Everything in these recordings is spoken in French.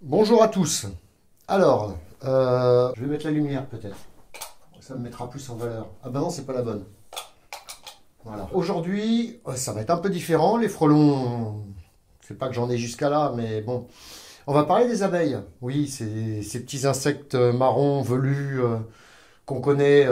Bonjour à tous. Alors, je vais mettre la lumière peut-être. Ça me mettra plus en valeur. Ah ben non, c'est pas la bonne. Voilà. Aujourd'hui, ça va être un peu différent. Les frelons, c'est pas que j'en ai jusqu'à là, mais bon. On va parler des abeilles. Oui, ces petits insectes marrons, velus, qu'on connaît,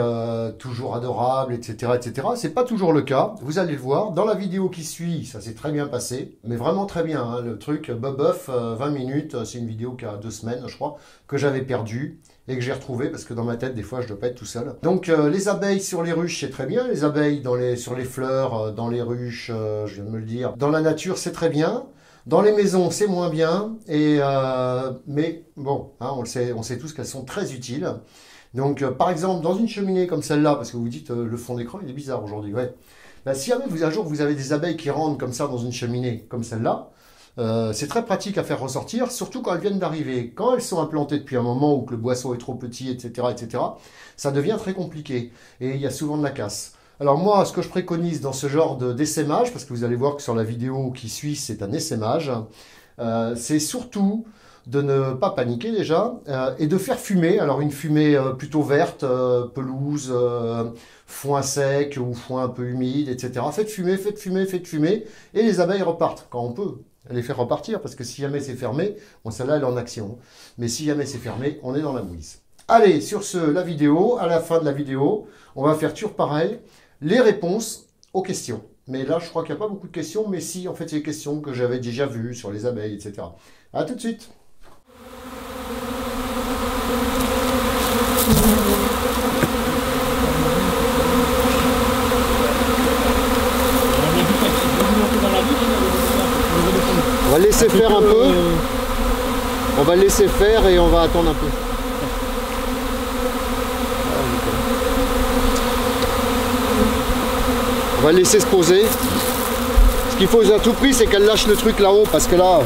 toujours adorables, etc., etc. C'est pas toujours le cas. Vous allez le voir. Dans la vidéo qui suit, ça s'est très bien passé. Mais vraiment très bien, hein. Le truc, bof, 20 minutes. C'est une vidéo qui a 2 semaines, je crois, que j'avais perdue et que j'ai retrouvé parce que dans ma tête, des fois, je dois pas être tout seul. Donc, les abeilles sur les ruches, c'est très bien. Les abeilles sur les fleurs, dans les ruches, je viens de me le dire. Dans la nature, c'est très bien. Dans les maisons, c'est moins bien. Mais bon, hein, on sait tous qu'elles sont très utiles. Donc, par exemple, dans une cheminée comme celle-là, parce que vous dites, le fond d'écran, il est bizarre aujourd'hui, ouais. Ben, si jamais un jour vous avez des abeilles qui rentrent comme ça dans une cheminée comme celle-là, c'est très pratique à faire ressortir, surtout quand elles viennent d'arriver. Quand elles sont implantées depuis un moment ou que le boisseau est trop petit, etc., etc., ça devient très compliqué. Et il y a souvent de la casse. Alors moi, ce que je préconise dans ce genre d'essaimage, parce que vous allez voir que sur la vidéo qui suit, c'est un essaimage, c'est surtout de ne pas paniquer déjà, et de faire fumer. Alors une fumée plutôt verte, pelouse, foin sec ou foin un peu humide, etc. Faites fumer, faites fumer, faites fumer, et les abeilles repartent quand on peut. Les faire repartir, parce que si jamais c'est fermé, bon celle-là elle est en action, mais si jamais c'est fermé, on est dans la mouise. Allez, sur ce, la vidéo, à la fin de la vidéo, on va faire toujours pareil, les réponses aux questions. Mais là, je crois qu'il n'y a pas beaucoup de questions, mais si, en fait, c'est des questions que j'avais déjà vues sur les abeilles, etc. A tout de suite. On va laisser faire un peu. On va laisser faire et on va attendre un peu. On va laisser se poser. Ce qu'il faut à tout prix, c'est qu'elle lâche le truc là-haut, parce que là...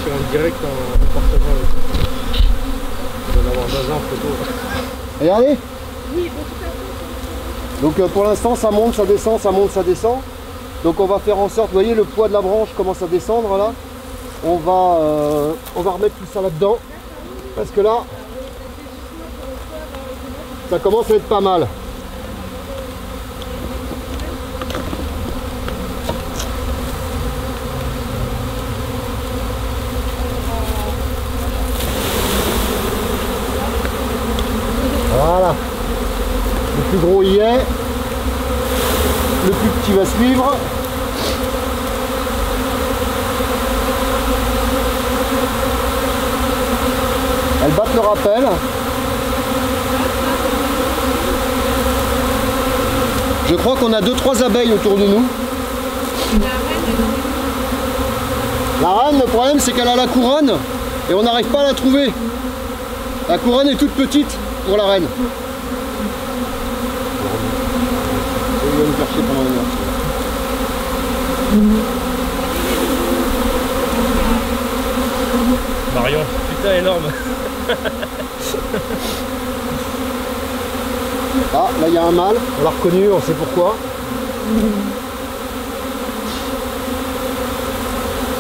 Sur un direct en partageant avec vous. En avoir dans un photo. Regardez. Donc pour l'instant ça monte, ça descend, ça monte, ça descend. Donc on va faire en sorte, vous voyez le poids de la branche commence à descendre là. On va remettre tout ça là-dedans. Parce que là, ça commence à être pas mal. Voilà. Le plus gros y est. Le plus qui va suivre. Elles battent le rappel. Je crois qu'on a 2-3 abeilles autour de nous. La reine, le problème c'est qu'elle a la couronne et on n'arrive pas à la trouver. La couronne est toute petite pour la reine. Je vais me chercher pendant une heure. Marion, putain énorme. Ah, là il y a un mâle, on l'a reconnu, on sait pourquoi.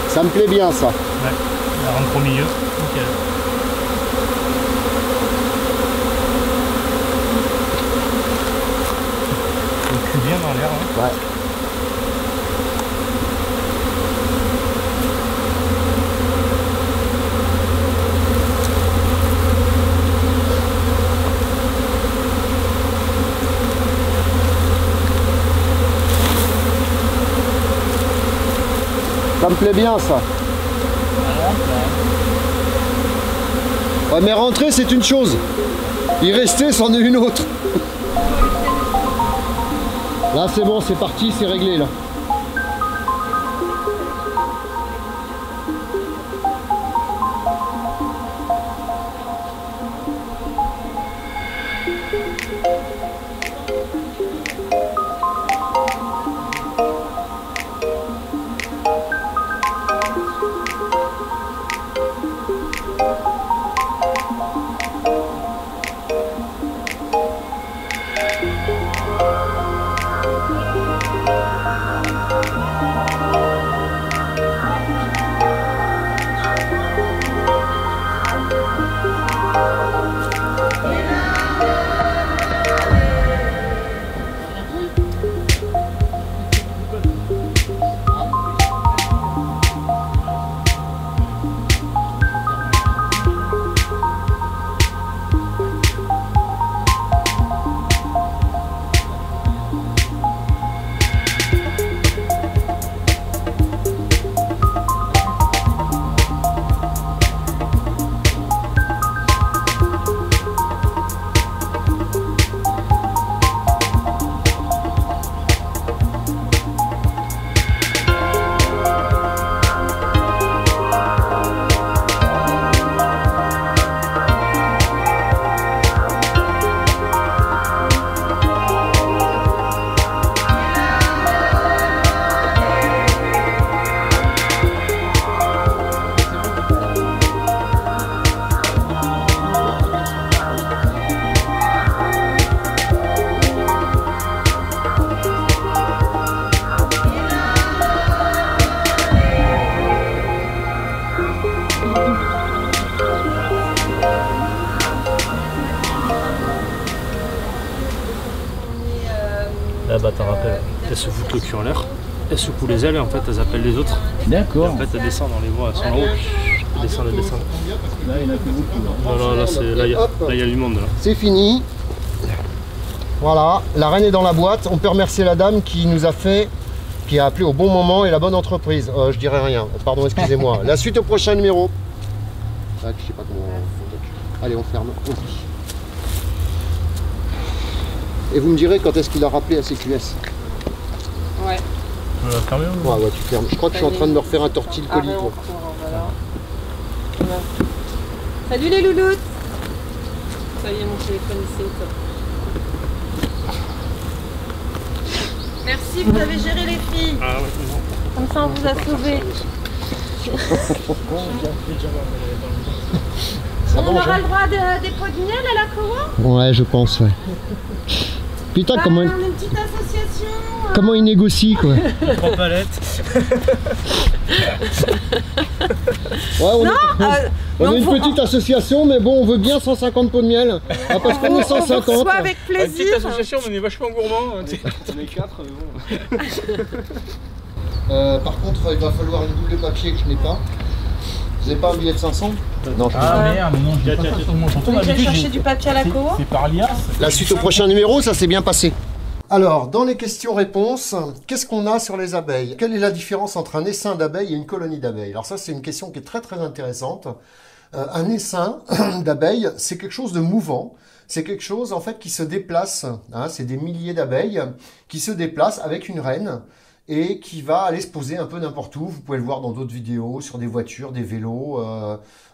Ça me plaît bien ça. Ouais, elle rentre au milieu. Nickel. Le cul bien dans l'air. Hein. Ouais. Ça me plaît bien ça. Ouais, mais rentrer c'est une chose. Y rester c'en est une autre. Là c'est bon, c'est parti, c'est réglé là. Là bah t'en rappelles, elles se foutent le cul en l'air, elles secouent les ailes et en fait elles appellent les autres. D'accord. En fait elles descendent dans les bois, elles sont en haut, elles descendent, elles descendent. Là il n'y en a plus beaucoup. Non, là il y a du monde là. C'est fini. Voilà, la reine est dans la boîte. On peut remercier la dame qui nous a fait, qui a appelé au bon moment et la bonne entreprise. Je dirais rien, pardon, excusez-moi. La suite au prochain numéro. Je sais pas comment. Allez, on ferme. On plie. Et vous me direz quand est-ce qu'il a rappelé à CQS. Ouais. On va fermer ou... Ouais, tu fermes. Je crois que je suis en train de me refaire un tortille colis. Voilà. Salut les louloutes. Ça y est, mon téléphone ici au top. Merci, vous avez géré les filles. Ah ouais, Comme ça, on vous a sauvés. On aura le droit des pots de miel à la Kowa? Ouais, je pense, ouais. Putain, comment... On est une petite association. Comment il négocie, quoi. 3 palettes. Ouais, on est une faut... petite association, mais bon, on veut bien 150 pots de miel. Ah, parce qu'on est 150. On avec Une petite plaisir. association, mais on est vachement gourmand. On est 4, bon. Par contre, il va falloir une boule de papier que je n'ai pas. Vous n'avez pas un billet de 500? Non, je Ah merde, non, je n'ai pas ça sur moi. Vous voulez chercher du papier à la Kowa? C'est par liasse. La suite au prochain numéro, ça s'est bien passé. Alors, dans les questions-réponses, qu'est-ce qu'on a sur les abeilles? Quelle est la différence entre un essaim d'abeilles et une colonie d'abeilles? Alors ça, c'est une question qui est très très intéressante. Un essaim d'abeilles, c'est quelque chose de mouvant. C'est quelque chose en fait qui se déplace. Hein, c'est des milliers d'abeilles qui se déplacent avec une reine et qui va aller se poser un peu n'importe où. Vous pouvez le voir dans d'autres vidéos, sur des voitures, des vélos,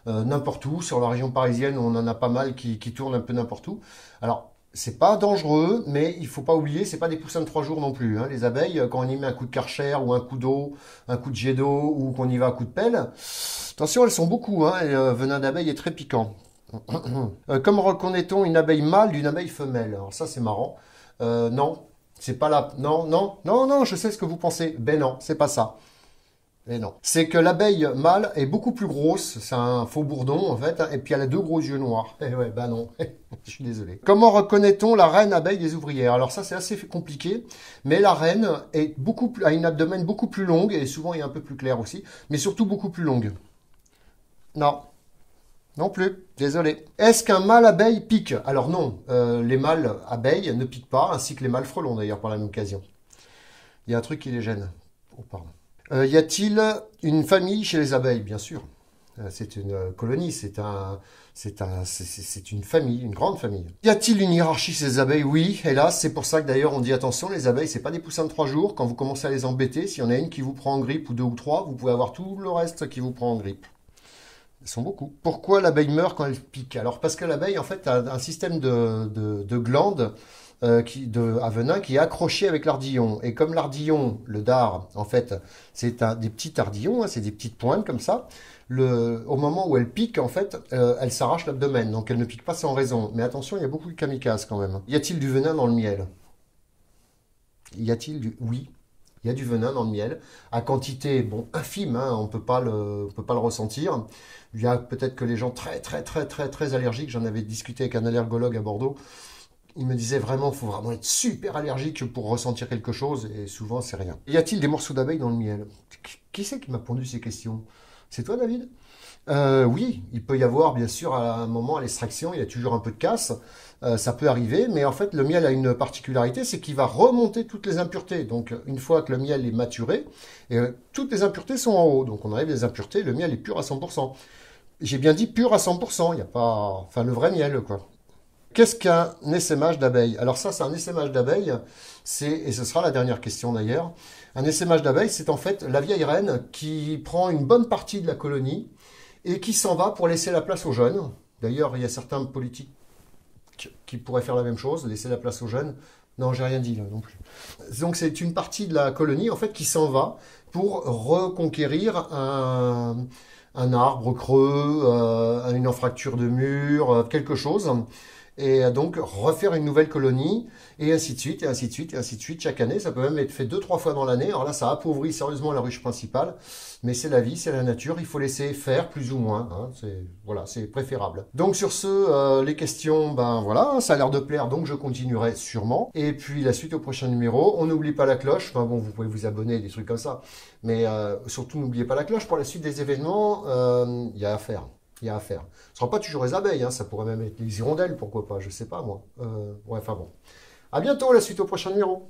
n'importe où. Sur la région parisienne, on en a pas mal qui tournent un peu n'importe où. Alors, c'est pas dangereux, mais il faut pas oublier, c'est pas des poussins de 3 jours non plus. Hein. Les abeilles, quand on y met un coup de karcher ou un coup d'eau, un coup de jet d'eau ou qu'on y va à coup de pelle, attention, elles sont beaucoup. Hein, et le venin d'abeille est très piquant. Comment reconnaît-on une abeille mâle d'une abeille femelle? Alors ça, c'est marrant. Non, c'est pas là. Non, non, non, non, je sais ce que vous pensez. Ben non, c'est pas ça. Mais non. C'est que l'abeille mâle est beaucoup plus grosse. C'est un faux bourdon, en fait. Et puis elle a 2 gros yeux noirs. Eh ouais, ben non. Je suis désolé. Comment reconnaît-on la reine abeille des ouvrières? Alors ça, c'est assez compliqué. Mais la reine est a une abdomen beaucoup plus longue. Et souvent, il est un peu plus clair aussi. Mais surtout beaucoup plus longue. Non. Non plus, désolé. Est-ce qu'un mâle abeille pique? Alors non, les mâles abeilles ne piquent pas, ainsi que les mâles frelons d'ailleurs par la même occasion. Il y a un truc qui les gêne. Oh, pardon. Y a-t-il une famille chez les abeilles? Bien sûr. C'est une colonie, c'est une famille, une grande famille. Y a-t-il une hiérarchie chez les abeilles? Oui, hélas, c'est pour ça que d'ailleurs on dit attention, les abeilles, c'est pas des poussins de 3 jours. Quand vous commencez à les embêter, s'il y en a une qui vous prend en grippe ou 2 ou 3, vous pouvez avoir tout le reste qui vous prend en grippe. Ils sont beaucoup. Pourquoi l'abeille meurt quand elle pique? Alors parce que l'abeille en fait a un système de glandes à venin qui est accroché avec l'ardillon. Et comme l'ardillon, le dard, en fait, c'est des petits ardillons, hein, c'est des petites pointes comme ça. Au moment où elle pique, en fait, elle s'arrache l'abdomen. Donc elle ne pique pas sans raison. Mais attention, il y a beaucoup de kamikazes quand même. Y a-t-il du venin dans le miel? Y a-t-il du... Oui. Il y a du venin dans le miel, à quantité, bon, infime, hein, on peut pas le ressentir. Il y a peut-être que les gens très allergiques, j'en avais discuté avec un allergologue à Bordeaux, il me disait vraiment, il faut vraiment être super allergique pour ressentir quelque chose, et souvent c'est rien. Y a-t-il des morceaux d'abeilles dans le miel? Qui c'est qui m'a pondu ces questions? C'est toi, David? Oui, il peut y avoir, bien sûr, à un moment, à l'extraction, il y a toujours un peu de casse. Ça peut arriver, mais en fait, le miel a une particularité, c'est qu'il va remonter toutes les impuretés. Donc, une fois que le miel est maturé, toutes les impuretés sont en haut. Donc, on arrive les impuretés, le miel est pur à 100%. J'ai bien dit pur à 100%, il n'y a pas... Enfin, le vrai miel, quoi. Qu'est-ce qu'un essaimage d'abeilles? Alors ça, c'est un essaimage d'abeilles, et ce sera la dernière question d'ailleurs. Un essaimage d'abeilles, c'est en fait la vieille reine qui prend une bonne partie de la colonie et qui s'en va pour laisser la place aux jeunes. D'ailleurs, il y a certains politiques qui pourraient faire la même chose, laisser la place aux jeunes. Non, j'ai rien dit là non plus. Donc c'est une partie de la colonie en fait qui s'en va pour reconquérir un arbre creux, une enfracture de mur, quelque chose. Et donc refaire une nouvelle colonie, et ainsi de suite, et ainsi de suite, et ainsi de suite, chaque année. Ça peut même être fait 2-3 fois dans l'année. Alors là, ça appauvrit sérieusement la ruche principale, mais c'est la vie, c'est la nature, il faut laisser faire plus ou moins. Hein. Voilà, c'est préférable. Donc sur ce, les questions, ben voilà, ça a l'air de plaire, donc je continuerai sûrement. Et puis la suite au prochain numéro, on n'oublie pas la cloche, enfin bon, vous pouvez vous abonner, des trucs comme ça, mais surtout n'oubliez pas la cloche pour la suite des événements, il y a à faire. Il y a à faire. Ce ne sera pas toujours les abeilles, hein, ça pourrait même être les hirondelles, pourquoi pas, je sais pas moi. Ouais, enfin bon. À bientôt, la suite au prochain numéro.